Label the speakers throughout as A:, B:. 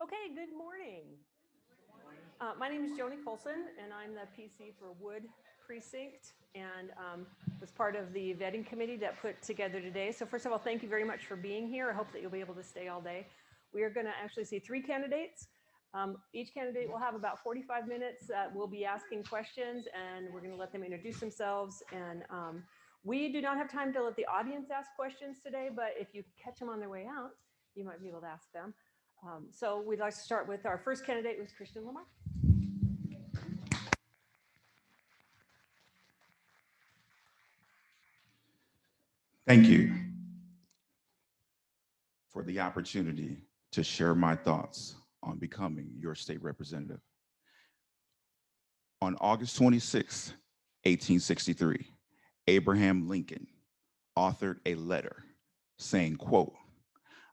A: Okay, good morning. My name is Joni Colson, and I'm the PC for Wood Precinct, and was part of the vetting committee that put together today. So first of all, thank you very much for being here. I hope that you'll be able to stay all day. We are going to actually see 3 candidates. Each candidate will have about 45 minutes. We'll be asking questions, and we're going to let them introduce themselves. And we do not have time to let the audience ask questions today, but if you catch them on their way out, you might be able to ask them. So we'd like to start with our first candidate was Christian Lamar.
B: Thank you for the opportunity to share my thoughts on becoming your state representative. On August 26, 1863, Abraham Lincoln authored a letter saying, quote,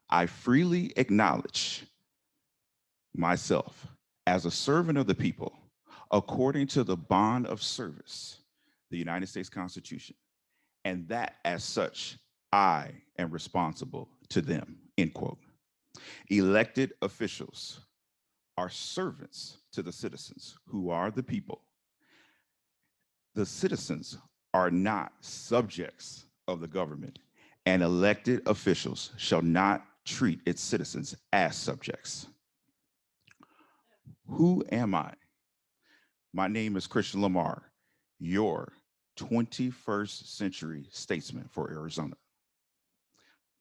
B: "I freely acknowledge myself as a servant of the people according to the bond of service, the United States Constitution, and that as such, I am responsible to them," end quote. Elected officials are servants to the citizens who are the people. The citizens are not subjects of the government, and elected officials shall not treat its citizens as subjects. Who am I? My name is Christian Lamar, your 21st century statesman for Arizona.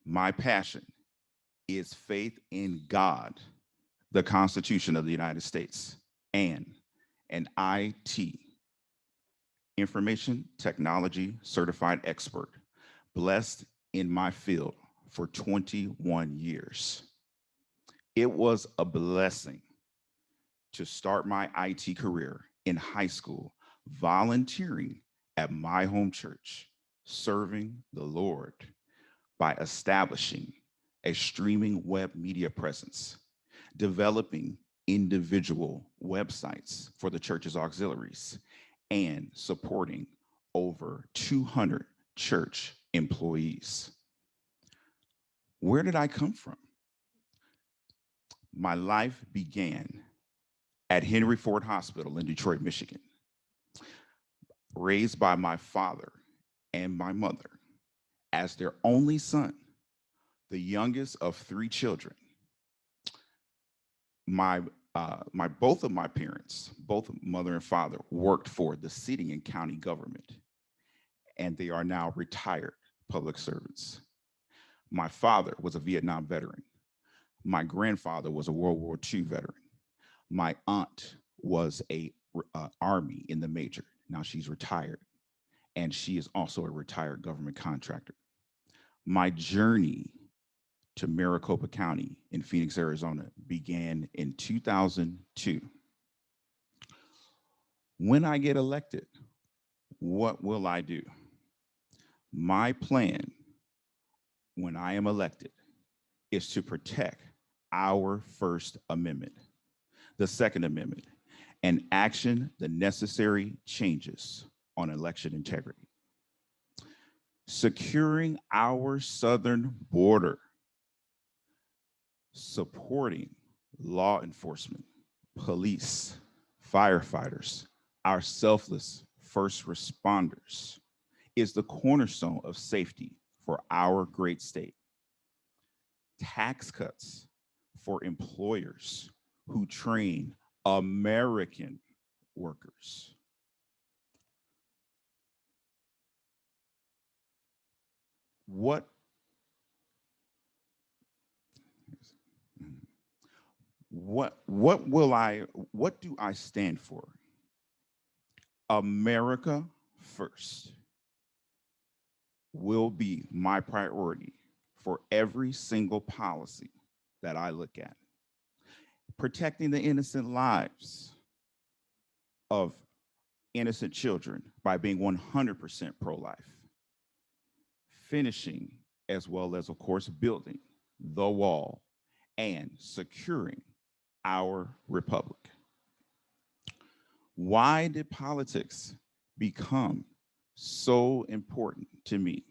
B: My passion is faith in God, the Constitution of the United States, and an IT, information technology certified expert, blessed in my field for 21 years. It was a blessing to start my IT career in high school, volunteering at my home church, serving the Lord by establishing a streaming web media presence, developing individual websites for the church's auxiliaries, and supporting over 200 church employees. Where did I come from? My life began at Henry Ford Hospital in Detroit, Michigan, raised by my father and my mother as their only son, the youngest of 3 children. My both of my parents, both mother and father, worked for the city and county government, and they are now retired public servants. My father was a Vietnam veteran. My grandfather was a World War II veteran. My aunt was a Army in the Major. Now she's retired, and she is also a retired government contractor. My journey to Maricopa County in Phoenix, Arizona began in 2002. When I get elected, what will I do? My plan when I am elected is to protect our First Amendment, the Second Amendment, and action the necessary changes on election integrity. Securing our southern border, supporting law enforcement, police, firefighters, our selfless first responders is the cornerstone of safety for our great state. Tax cuts for employers who train American workers. What what do I stand for? America first will be my priority for every single policy that I look at. Protecting the innocent lives of innocent children by being 100% pro-life. Finishing, as well as, of course, building the wall and securing our republic. Why did politics become so important to me?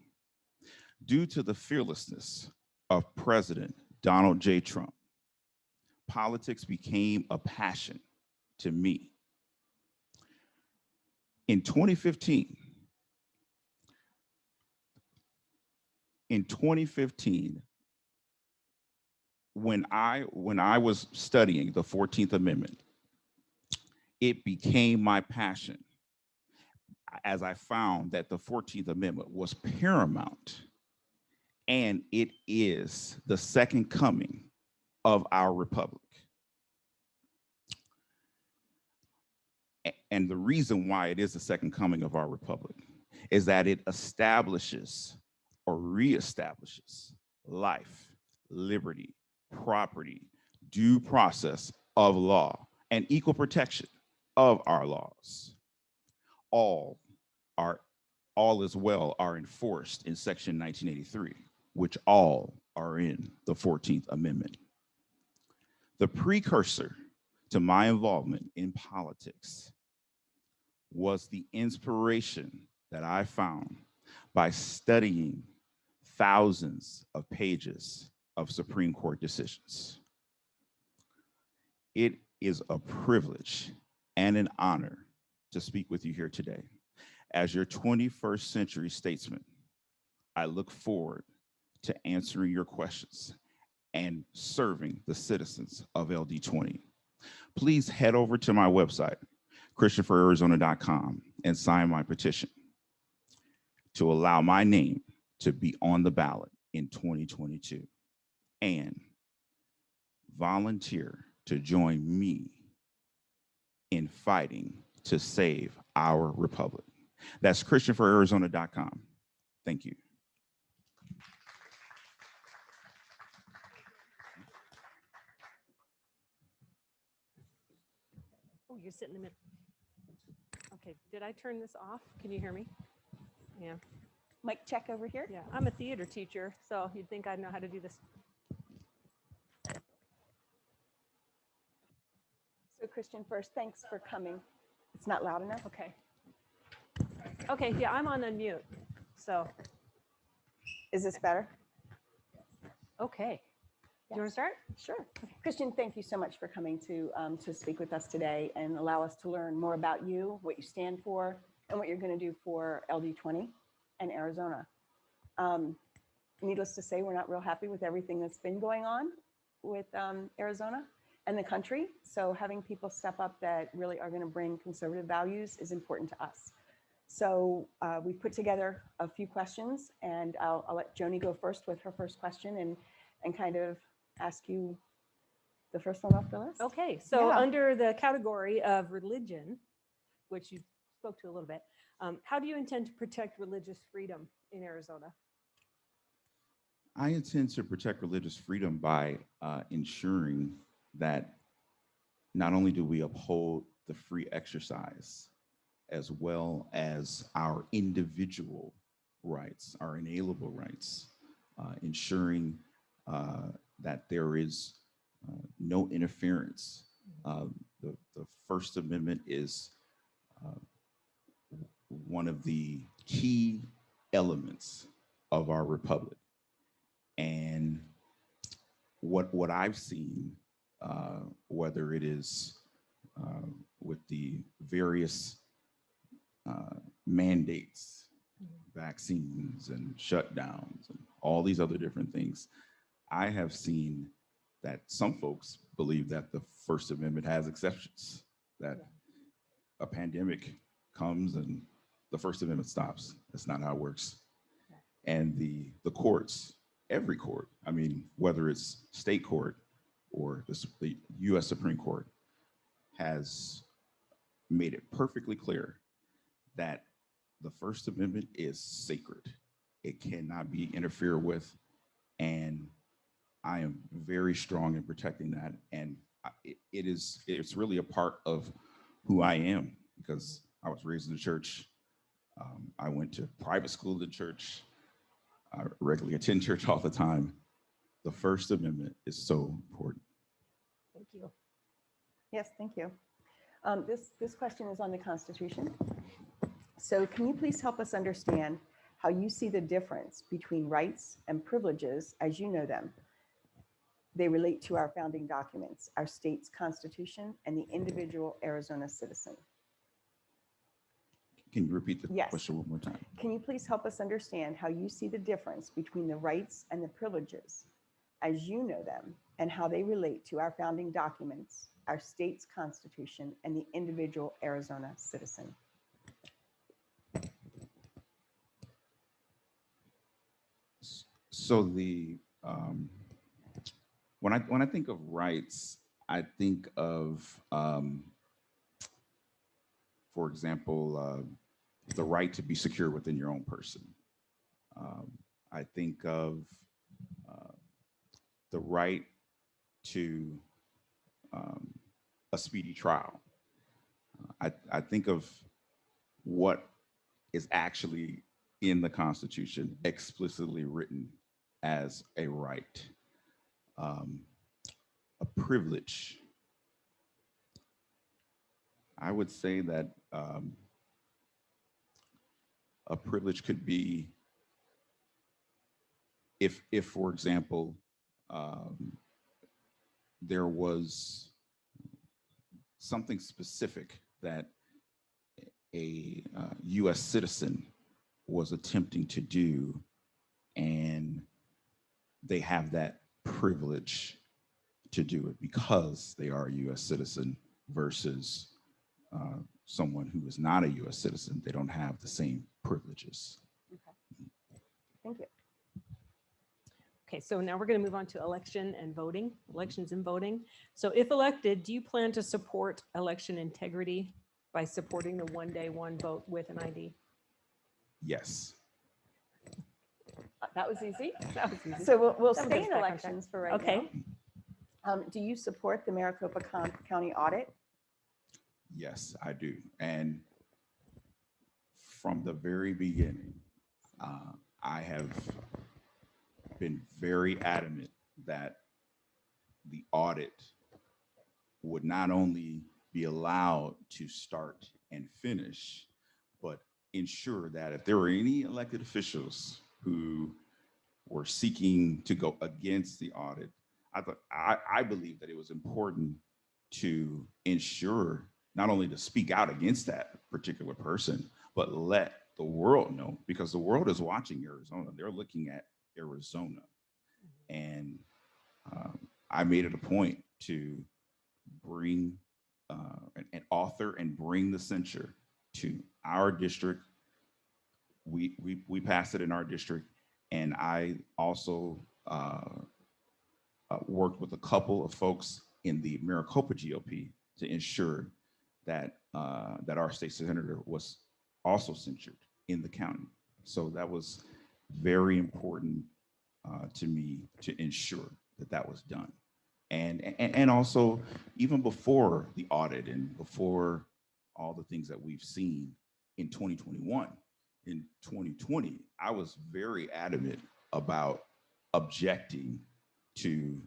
B: Due to the fearlessness of President Donald J. Trump, politics became a passion to me. In 2015, when I was studying the 14th Amendment, it became my passion as I found that the 14th Amendment was paramount, and it is the second coming of our republic. And the reason why it is the second coming of our republic is that it establishes or reestablishes life, liberty, property, due process of law, and equal protection of our laws. All as well are enforced in Section 1983, which all are in the 14th Amendment. The precursor to my involvement in politics was the inspiration that I found by studying thousands of pages of Supreme Court decisions. It is a privilege and an honor to speak with you here today. As your 21st century statesman, I look forward to answering your questions and serving the citizens of LD20. Please head over to my website, christianforarizona.com, and sign my petition to allow my name to be on the ballot in 2022, and volunteer to join me in fighting to save our republic. That's christianforarizona.com. Thank you.
A: Oh, you're sitting in the middle. Okay, did I turn this off? Can you hear me? Yeah,
C: Mic check over here.
A: yeah. I'm a theater teacher, so you'd think I'd know how to do this.
C: So Christian, first, thanks for coming. It's not loud enough.
A: Okay. Okay, yeah, I'm on unmute, so,
C: Is this better?
A: okay. You want to start?
C: Sure. Christian, thank you so much for coming to speak with us today and allow us to learn more about you, what you stand for, and what you're going to do for LD20 and Arizona. Needless to say, we're not real happy with everything that's been going on with Arizona and the country. So having people step up that really are going to bring conservative values is important to us. So we've put together a few questions, and I'll let Joni go first with her first question and kind of ask you the first one off the list.
A: Okay, so
C: Yeah.
A: under the category of religion, which you spoke to a little bit, how do you intend to protect religious freedom in Arizona?
B: I intend to protect religious freedom by ensuring that not only do we uphold the free exercise, as well as our individual rights, our inalienable rights, ensuring that there is no interference. The First Amendment is one of the key elements of our republic. And what I've seen, whether it is with the various mandates, vaccines and shutdowns and all these other different things, I have seen that some folks believe that the First Amendment has exceptions, that a pandemic comes and the First Amendment stops. That's not how it works. And the courts, every court, I mean, whether it's state court or the US Supreme Court, has made it perfectly clear that the First Amendment is sacred. It cannot be interfered with, and I am very strong in protecting that. And it's really a part of who I am, because I was raised in the church. I went to private school in the church. I regularly attend church all the time. The First Amendment is so important.
A: Thank you.
C: Yes, thank you. This question is on the Constitution. So can you please help us understand how you see the difference between rights and privileges as you know them? they relate to our founding documents, our state's constitution, and the individual Arizona citizen.
B: Can you repeat the
C: Yes.
B: question one more time?
C: Can you please help us understand how you see the difference between the rights and the privileges as you know them and how they relate to our founding documents, our state's constitution, and the individual Arizona citizen?
B: So when I think of rights, I think of, for example, the right to be secure within your own person. I think of the right to a speedy trial. I think of what is actually in the Constitution, explicitly written as a right, a privilege. I would say that a privilege could be if for example, there was something specific that a US citizen was attempting to do, and they have that privilege to do it because they are a US citizen versus someone who is not a US citizen. They don't have the same privileges.
C: Okay. Thank you.
A: Okay, so now we're going to move on to election and voting, elections and voting. So if elected, do you plan to support election integrity by supporting the one day, one vote with an ID?
B: Yes.
C: That was easy.
A: That was easy.
C: So we'll
A: That was
C: stay
A: just
C: in
A: back on
C: elections for right
A: Okay.
C: now. Do you support the Maricopa County audit?
B: Yes, I do. And from the very beginning, I have been very adamant that the audit would not only be allowed to start and finish, but ensure that if there were any elected officials who were seeking to go against the audit, I believe that it was important to ensure not only to speak out against that particular person, but let the world know, because the world is watching Arizona. They're looking at Arizona. And I made it a point to bring an author and bring the censure to our district. We passed it in our district. And I also worked with a couple of folks in the Maricopa GOP to ensure that that our state senator was also censured in the county. So that was very important to me to ensure that that was done. And also, even before the audit and before all the things that we've seen in 2021, in 2020, I was very adamant about objecting to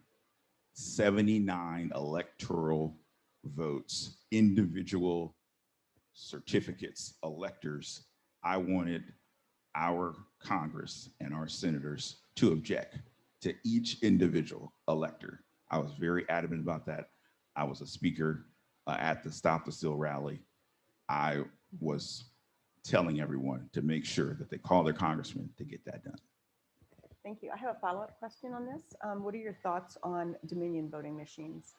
B: 79 electoral votes, individual certificates, electors. I wanted our Congress and our senators to object to each individual elector. I was very adamant about that. I was a speaker at the Stop the Steal rally. I was telling everyone to make sure that they call their congressman to get that done.
C: Thank you. I have a follow-up question on this. What are your thoughts on Dominion voting machines?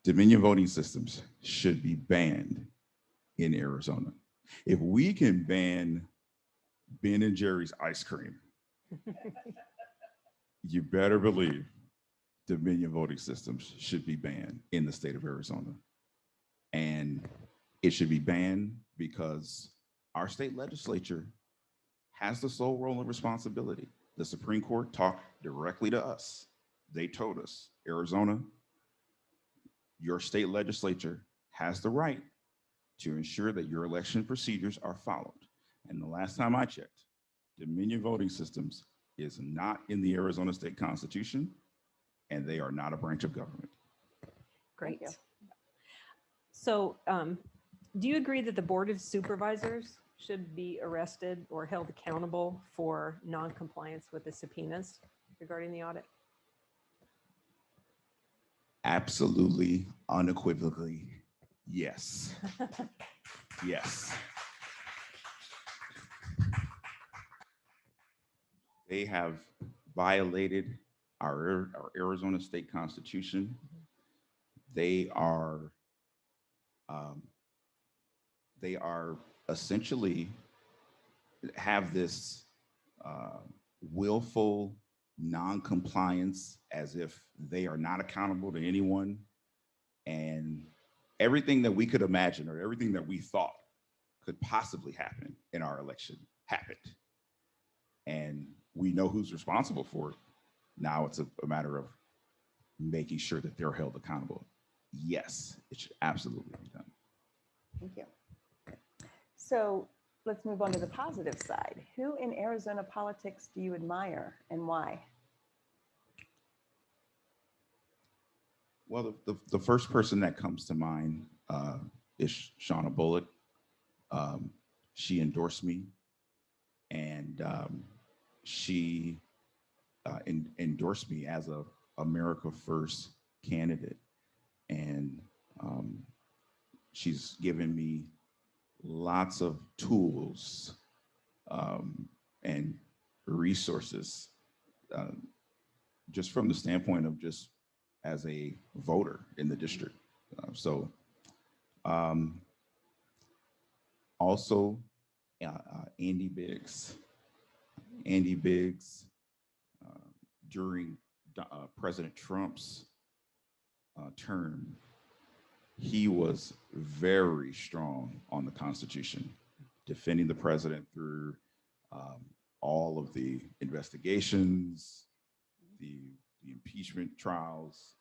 B: Dominion voting systems should be banned in Arizona. If we can ban Ben and Jerry's ice cream, you better believe Dominion voting systems should be banned in the state of Arizona. And it should be banned because our state legislature has the sole role and responsibility. The Supreme Court talked directly to us. They told us, Arizona, your state legislature has the right to ensure that your election procedures are followed. And the last time I checked, Dominion voting systems is not in the Arizona State Constitution, and they are not a branch of government.
A: Great.
C: Thank you.
A: So do you agree that the Board of Supervisors should be arrested or held accountable for non-compliance with the subpoenas? regarding the audit?
B: Absolutely, unequivocally, yes. Yes. They have violated our Arizona state constitution. They are um, they are essentially have this willful non-compliance as if they are not accountable to anyone, and everything that we could imagine or everything that we thought could possibly happen in our election happened, and we know who's responsible for it. Now it's a matter of making sure that they're held accountable. Yes, it should absolutely be done.
C: Thank you. So let's move on to the positive side. Who in Arizona politics do you admire and why?
B: Well, the first person that comes to mind is Shauna Bullock. She endorsed me, and she endorsed me as a America First candidate. And she's given me lots of tools and resources, just from the standpoint of just as a voter in the district. Also, Andy Biggs. Andy Biggs, during President Trump's term, he was very strong on the Constitution, defending the president through all of the investigations, the impeachment trials.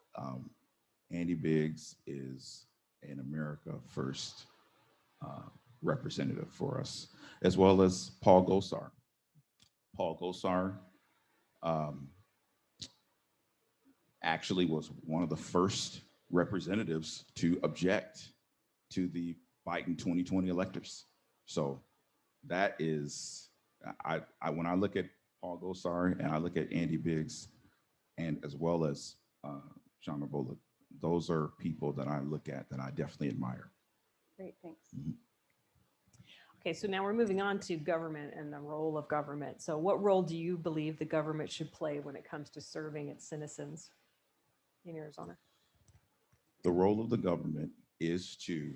B: Andy Biggs is an America First representative for us, as well as Paul Gosar. Paul Gosar actually was one of the first representatives to object to the Biden 2020 electors. So that is, when I look at Paul Gosar and I look at Andy Biggs, and as well as Shauna Bullock, those are people that I look at that I definitely admire.
C: Great, thanks.
B: Mm-hmm.
A: Okay, so now we're moving on to government and the role of government. So what role do you believe the government should play when it comes to serving its citizens in Arizona?
B: The role of the government is to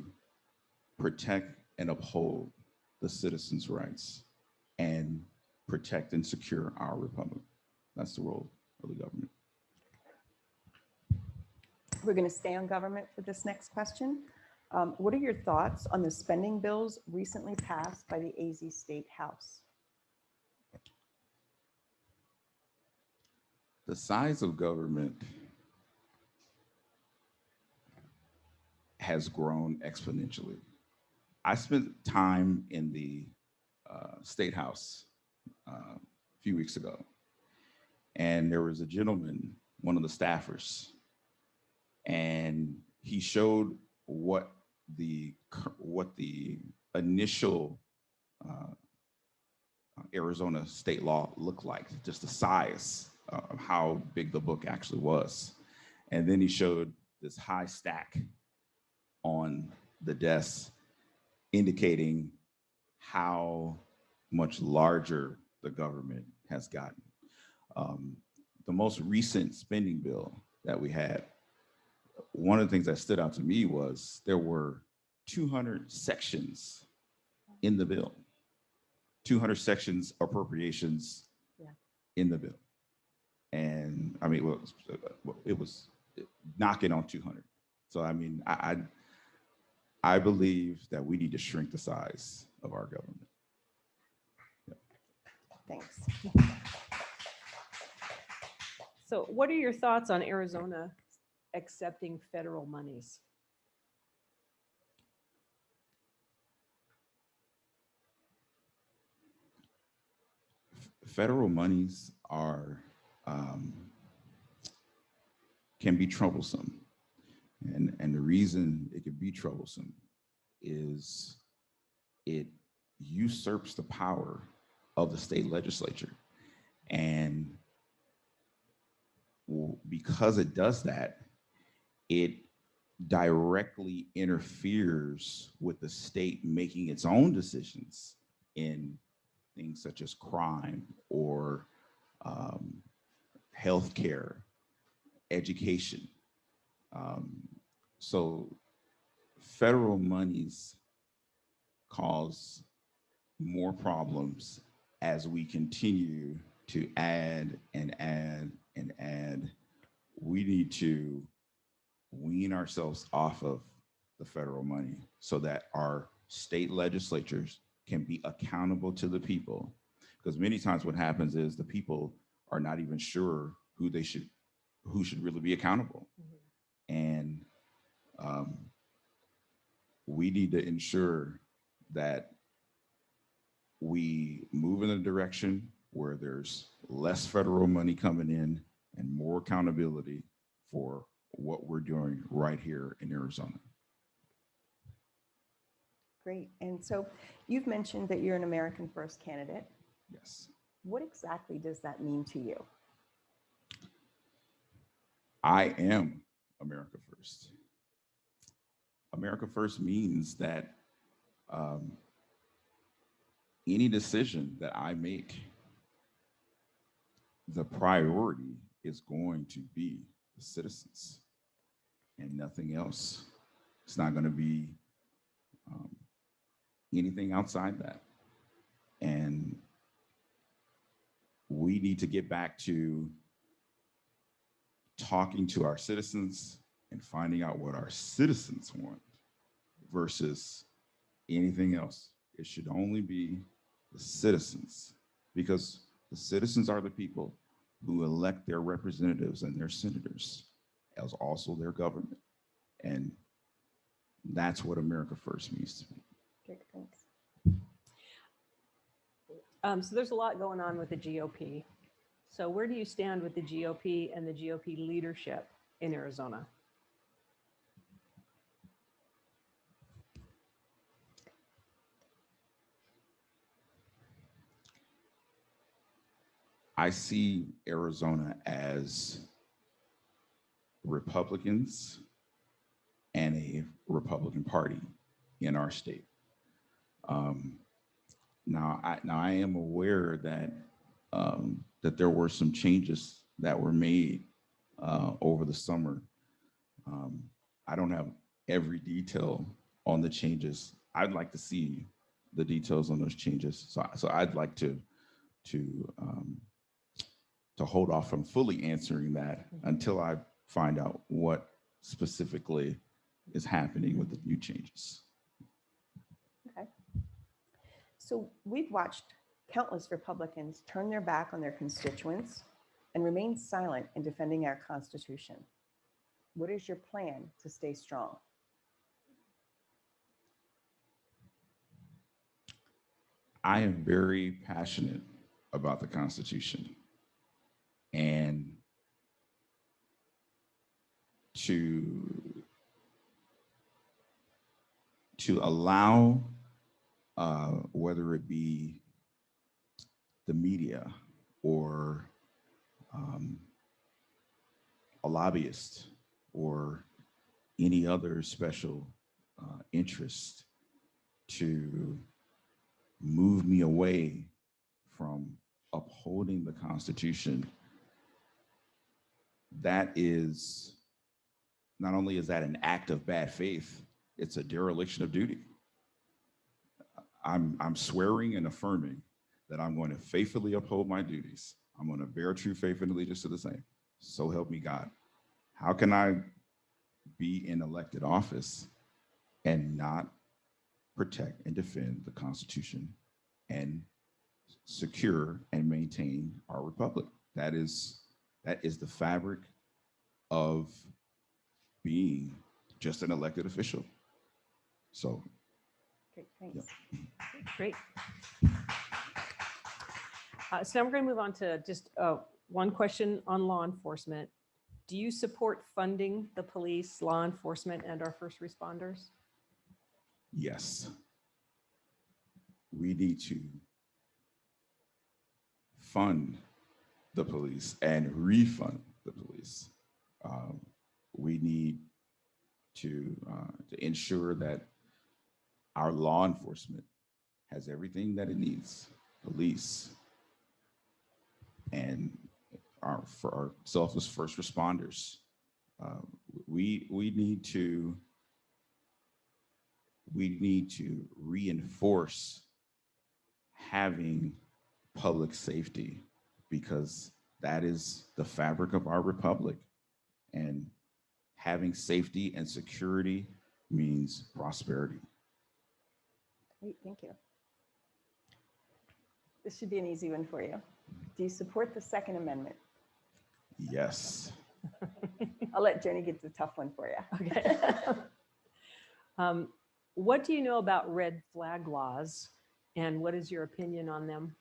B: protect and uphold the citizens' rights and protect and secure our republic. That's the role of the government.
C: We're going to stay on government for this next question. What are your thoughts on the spending bills recently passed by the AZ State House?
B: The size of government has grown exponentially. I spent time in the State House a few weeks ago, and there was a gentleman, one of the staffers, and he showed what the initial Arizona state law looked like, just the size of how big the book actually was. And then he showed this high stack on the desk, indicating how much larger the government has gotten. The most recent spending bill that we had, one of the things that stood out to me was there were 200 sections in the bill, 200 sections appropriations in the bill. And I mean, it was knocking on 200. So I mean, I believe that we need to shrink the size of our government. Yeah.
C: Thanks.
A: So what are your thoughts on Arizona accepting federal monies?
B: Federal monies can be troublesome. And the reason it can be troublesome is it usurps the power of the state legislature. And because it does that, it directly interferes with the state making its own decisions in things such as crime or healthcare, education. So federal monies cause more problems as we continue to add and add and add. We need to wean ourselves off of the federal money so that our state legislatures can be accountable to the people. Because many times what happens is the people are not even sure who should really be accountable. And we need to ensure that we move in a direction where there's less federal money coming in and more accountability for what we're doing right here in Arizona.
C: Great. And so you've mentioned that you're an American First candidate.
B: Yes.
C: What exactly does that mean to you?
B: I am America First. America First means that any decision that I make, the priority is going to be the citizens and nothing else. It's not going to be anything outside that. And we need to get back to talking to our citizens and finding out what our citizens want versus anything else. It should only be the citizens, because the citizens are the people who elect their representatives and their senators as also their government. And that's what America First means to me.
C: Great, thanks.
A: So there's a lot going on with the GOP. So where do you stand with the GOP and the GOP leadership in Arizona?
B: I see Arizona as Republicans and a Republican Party in our state. Now I am aware that that there were some changes that were made over the summer. I don't have every detail on the changes. I'd like to see the details on those changes. So I'd like to hold off from fully answering that until I find out what specifically is happening with the new changes.
C: Okay. So we've watched countless Republicans turn their back on their constituents and remain silent in defending our Constitution. What is your plan to stay strong?
B: I am very passionate about the Constitution, and to allow whether it be the media or a lobbyist or any other special interest to move me away from upholding the Constitution, that is, not only is that an act of bad faith, it's a dereliction of duty. I'm swearing and affirming that I'm going to faithfully uphold my duties. I'm going to bear true faith and allegiance to the same. So help me God. How can I be in elected office and not protect and defend the Constitution and secure and maintain our republic? That is the fabric of being just an elected official. So,
C: Great, thanks.
B: yeah.
A: Great. So now we're going to move on to just one question on law enforcement. Do you support funding the police, law enforcement, and our first responders?
B: Yes. We need to fund the police and refund the police. ensure that our law enforcement has everything that it needs, police, and for ourselves as first responders. Uh, we need to reinforce having public safety because that is the fabric of our republic. And having safety and security means prosperity.
C: Great, thank you. This should be an easy one for you. Do you support the Second Amendment?
B: Yes.
C: I'll let Jenny get the tough one for you.
A: Okay. What do you know about red flag laws, and what is your opinion on them?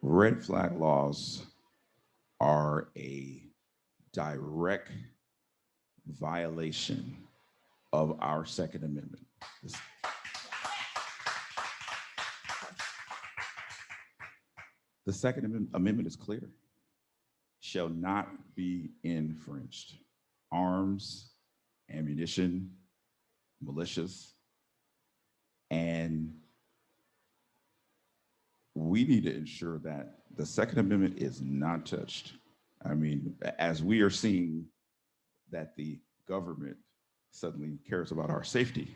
B: Red flag laws are a direct violation of our Second Amendment. The Second Amendment is clear. Shall not be infringed. Arms, ammunition, militias, and we need to ensure that the Second Amendment is not touched. I mean, as we are seeing that the government suddenly cares about our safety,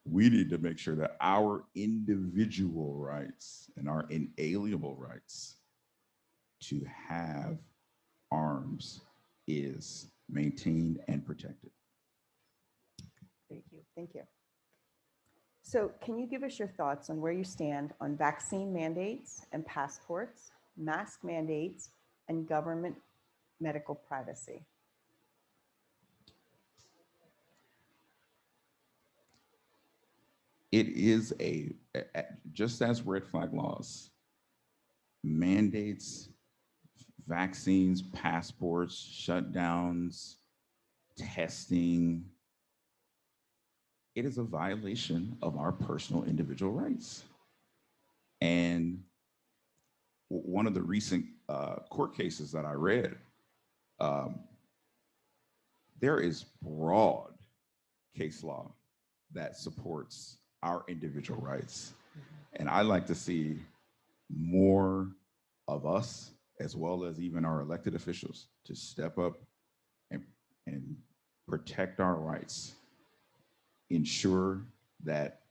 B: we need to make sure that our individual rights and our inalienable rights to have arms is maintained and protected.
C: Thank you. Thank you. So can you give us your thoughts on where you stand on vaccine mandates and passports, mask mandates, and government medical privacy?
B: It is just as red flag laws, mandates, vaccines, passports, shutdowns, testing, it is a violation of our personal individual rights. And one of the recent court cases that I read, there is broad case law that supports our individual rights. And I like to see more of us, as well as even our elected officials, to step up and protect our rights, ensure that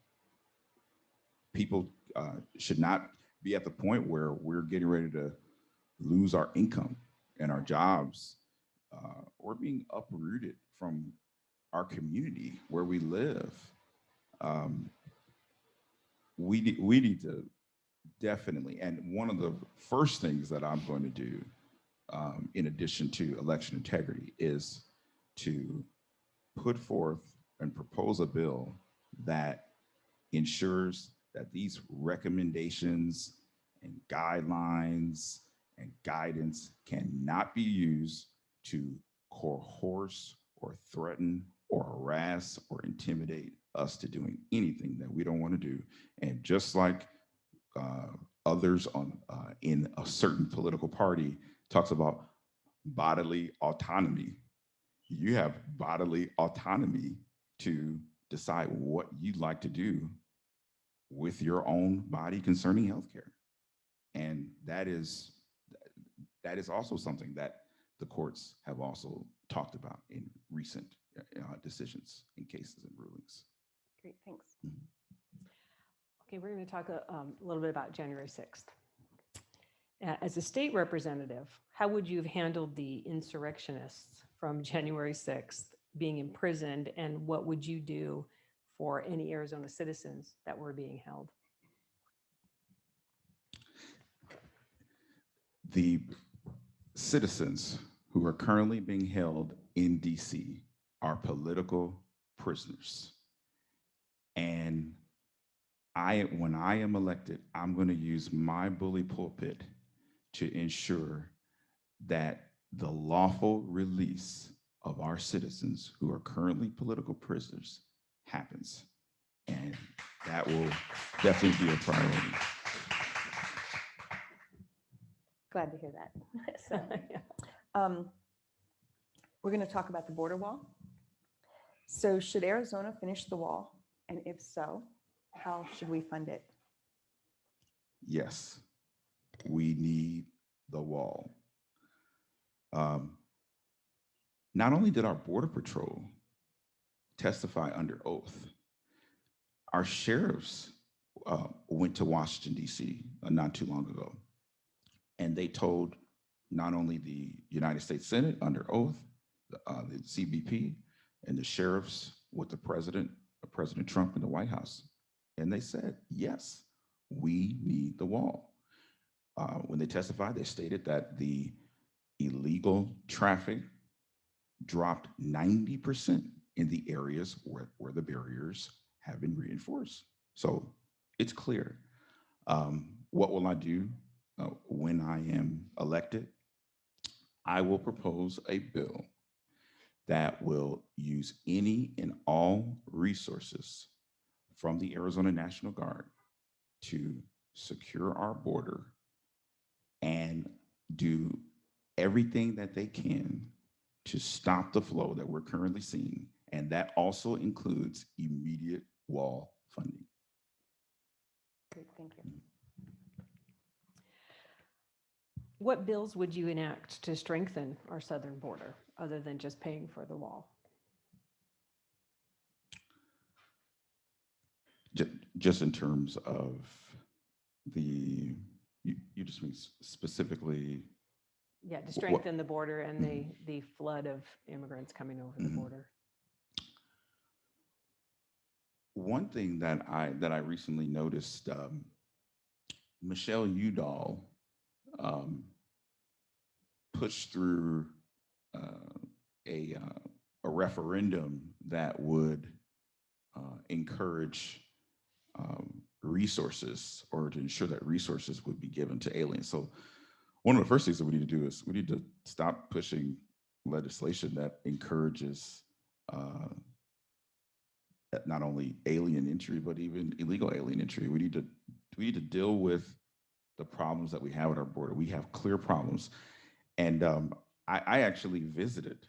B: people should not be at the point where we're getting ready to lose our income and our jobs, or being uprooted from our community where we live. We need to definitely, and one of the first things that I'm going to do, in addition to election integrity, is to put forth and propose a bill that ensures that these recommendations and guidelines and guidance cannot be used to coerce or threaten or harass or intimidate us to doing anything that we don't want to do. And just like others in a certain political party talks about bodily autonomy, you have bodily autonomy to decide what you'd like to do with your own body concerning healthcare. And that is also something that the courts have also talked about in recent decisions in cases and rulings.
C: Great, thanks.
A: Okay, we're going to talk a little bit about January 6th. As a state representative, how would you have handled the insurrectionists from January 6th being imprisoned, and what would you do for any Arizona citizens that were being held?
B: The citizens who are currently being held in DC are political prisoners. And when I am elected, I'm going to use my bully pulpit to ensure that the lawful release of our citizens who are currently political prisoners happens. And that will definitely be a priority.
C: Glad to hear that. So,
A: Yeah.
C: we're going to talk about the border wall. So should Arizona finish the wall? And if so, how should we fund it?
B: Yes, we need the wall. Not only did our Border Patrol testify under oath, our sheriffs went to Washington, D.C. Not too long ago, and they told not only the United States Senate under oath, the CBP, and the sheriffs with the President Trump in the White House, and they said, yes, we need the wall. When they testified, they stated that the illegal traffic dropped 90% in the areas where the barriers have been reinforced. So it's clear. What will I do when I am elected? I will propose a bill that will use any and all resources from the Arizona National Guard to secure our border and do everything that they can to stop the flow that we're currently seeing. And that also includes immediate wall funding.
C: Great, thank you.
A: What bills would you enact to strengthen our southern border other than just paying for the wall?
B: Just in terms of you just mean specifically.
A: Yeah, to strengthen the border and the flood of immigrants coming over the border.
B: One thing that I recently noticed, Michelle Udall pushed through a referendum that would encourage resources, or to ensure that resources would be given to aliens. So one of the first things that we need to do is we need to stop pushing legislation that encourages not only alien entry, but even illegal alien entry. We need to deal with the problems that we have at our border. We have clear problems. And I actually visited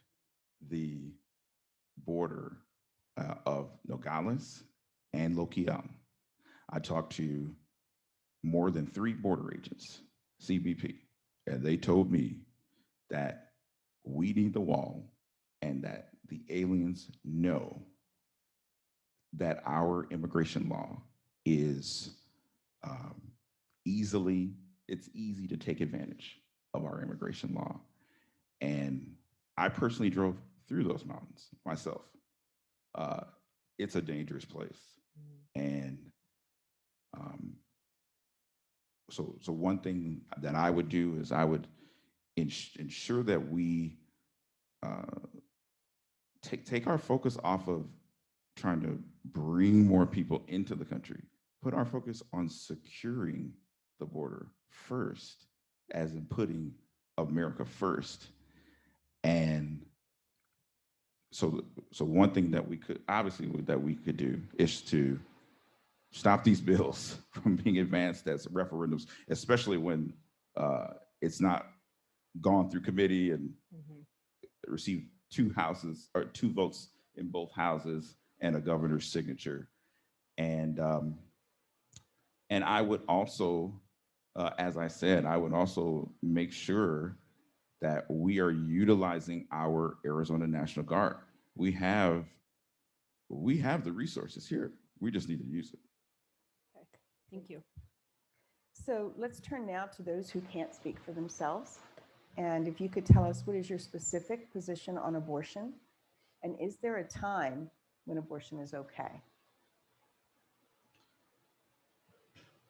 B: the border of Nogales and Loquial. I talked to more than 3 border agents, CBP, and they told me that we need the wall and that the aliens know that our immigration law is it's easy to take advantage of our immigration law. And I personally drove through those mountains myself. It's a dangerous place. And so one thing that I would do is I would ensure that we take our focus off of trying to bring more people into the country, put our focus on securing the border first, as in putting America first. And so one thing that we could do is to stop these bills from being advanced as referendums, especially when it's not gone through committee and received 2 votes in both houses and a governor's signature. And I would also, as I said, I would also make sure that we are utilizing our Arizona National Guard. We have the resources here. We just need to use it.
A: Okay. Thank you.
C: So let's turn now to those who can't speak for themselves. And if you could tell us, what is your specific position on abortion? And is there a time when abortion is okay?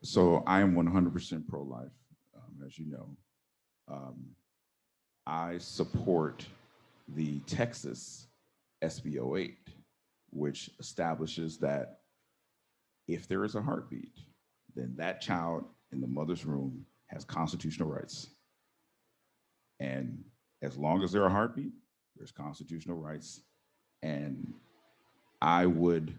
B: So I am 100% pro-life, as you know. I support the Texas SB 08, which establishes that if there is a heartbeat, then that child in the mother's womb has constitutional rights. And as long as there's a heartbeat, there's constitutional rights. And I would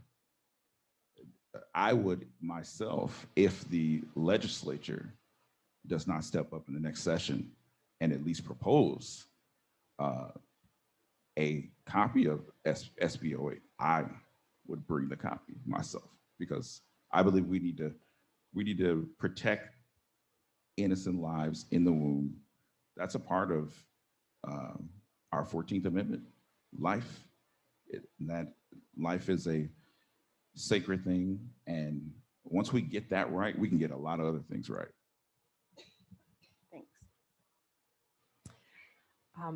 B: myself, if the legislature does not step up in the next session and at least propose a copy of SB 08, I would bring the copy myself, because I believe we need to protect innocent lives in the womb. That's a part of our 14th Amendment, life. That life is a sacred thing, and once we get that right, we can get a lot of other things right.
C: Thanks.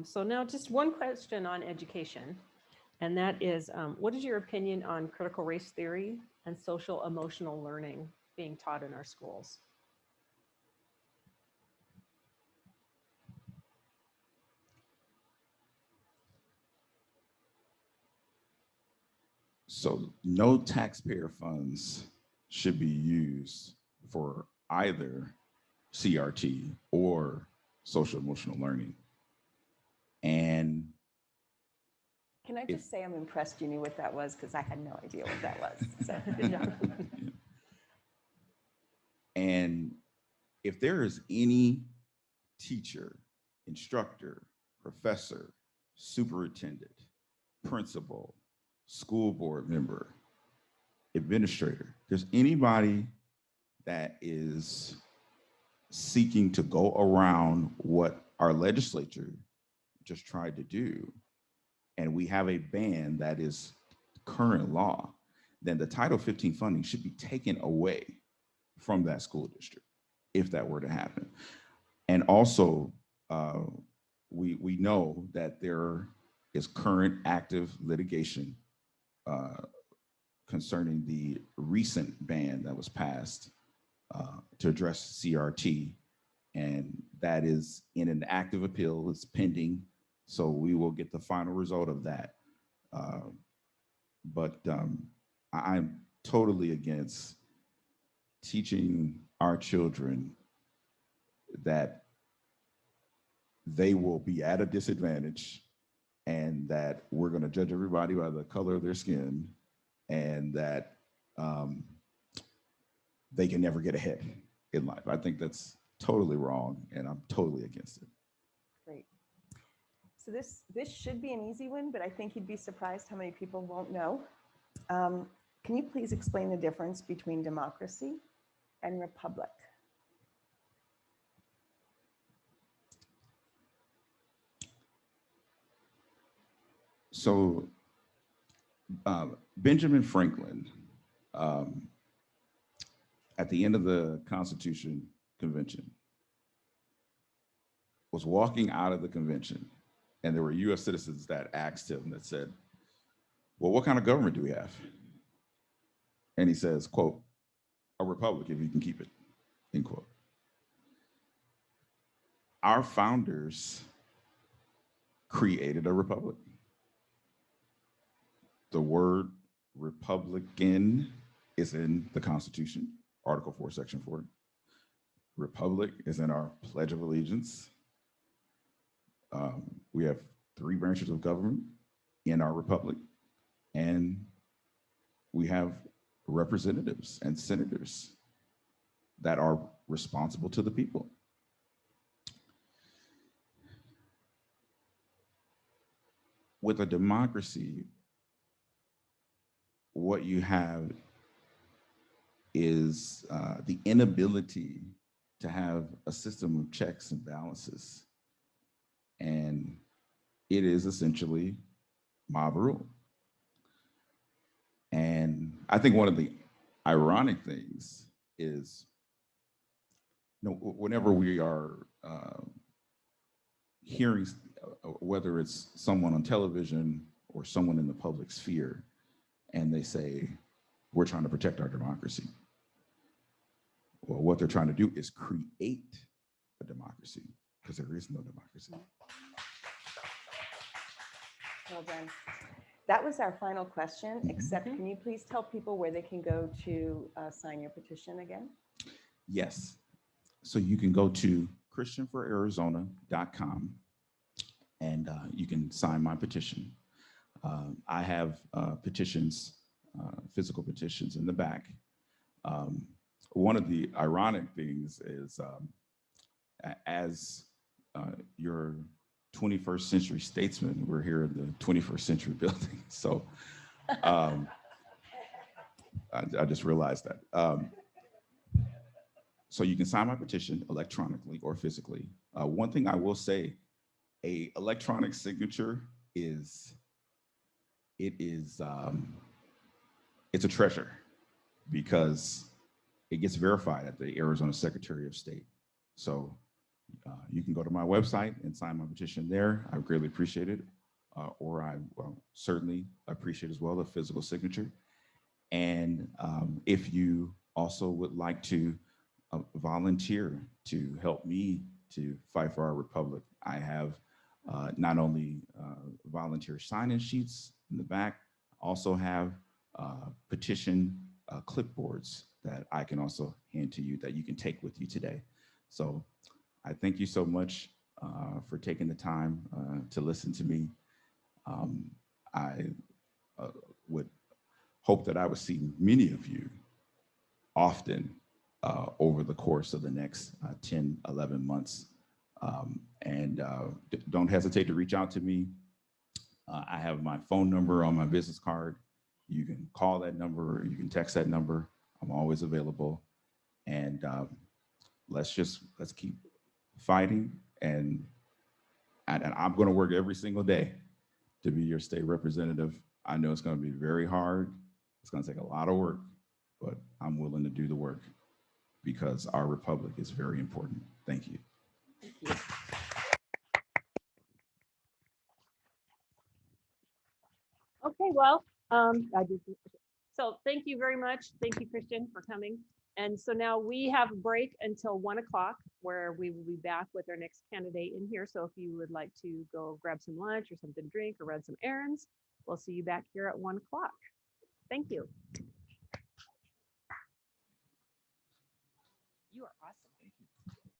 A: So now just one question on education, and that is, what is your opinion on critical race theory and social emotional learning being taught in our schools?
B: So no taxpayer funds should be used for either CRT or social emotional learning. And
C: Can I just say I'm impressed you knew what that was, because I had no idea what that was. So good job.
B: And if there is any teacher, instructor, professor, superintendent, principal, school board member, administrator, there's anybody that is seeking to go around what our legislature just tried to do, and we have a ban that is current law, then the Title 15 funding should be taken away from that school district if that were to happen. And also, we know that there is current active litigation concerning the recent ban that was passed to address CRT, and that is in an active appeal. It's pending, so we will get the final result of that. But I'm totally against teaching our children that they will be at a disadvantage and that we're going to judge everybody by the color of their skin, and that they can never get ahead in life. I think that's totally wrong, and I'm totally against it.
C: Great. So this should be an easy one, but I think you'd be surprised how many people won't know. Can you please explain the difference between democracy and republic?
B: So Benjamin Franklin, at the end of the Constitution Convention, was walking out of the convention, and there were US citizens that asked him, that said, well, what kind of government do we have? And he says, quote, a republic if you can keep it, end quote. Our founders created a republic. The word Republican is in the Constitution, Article 4, Section 4. Republic is in our Pledge of Allegiance. We have 3 branches of government in our republic, and we have representatives and senators that are responsible to the people. With a democracy, what you have is the inability to have a system of checks and balances. And it is essentially mob rule. And I think one of the ironic things is, whenever we are hearing, whether it's someone on television or someone in the public sphere, and they say, we're trying to protect our democracy. Well, what they're trying to do is create a democracy, because there is no democracy.
C: Well done. That was our final question, except can you please tell people where they can go to sign your petition again?
B: Yes. So you can go to christianforarizona.com and you can sign my petition. I have petitions, physical petitions in the back. One of the ironic things is As your 21st century statesman, we're here in the 21st century building. So I just realized that. So you can sign my petition electronically or physically. One thing I will say, a electronic signature it's a treasure because it gets verified at the Arizona Secretary of State. So you can go to my website and sign my petition there. I greatly appreciate it. Or I certainly appreciate as well a physical signature. And if you also would like to volunteer to help me to fight for our republic, I have not only volunteer sign-in sheets in the back, also have petition clipboards that I can also hand to you that you can take with you today. So I thank you so much for taking the time to listen to me. I would hope that I would see many of you often over the course of the next 10, 11 months. Don't hesitate to reach out to me. I have my phone number on my business card. You can call that number, or you can text that number. I'm always available. And let's keep fighting. And I'm going to work every single day to be your state representative. I know it's going to be very hard. It's going to take a lot of work, but I'm willing to do the work because our republic is very important. Thank you.
A: Thank you. Okay, well, so thank you very much. Thank you, Christian, for coming. And so now we have a break until 1 o'clock where we will be back with our next candidate in here. So if you would like to go grab some lunch or something to drink or run some errands, we'll see you back here at 1 o'clock. Thank you. You are awesome.